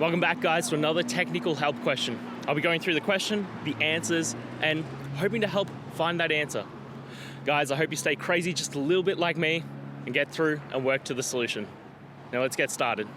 Welcome back, guys, to another technical help question. I'll be going through the question, the answers, and hoping to help find that answer. Guys, I hope you stay crazy just a little bit like me and get through and work to the solution. Now let's get started.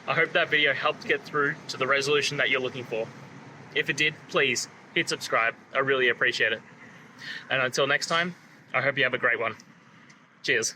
I hope that video helped get through to the resolution that you're looking for. If it did, please hit subscribe. I really appreciate it. And until next time, I hope you have a great one. Cheers.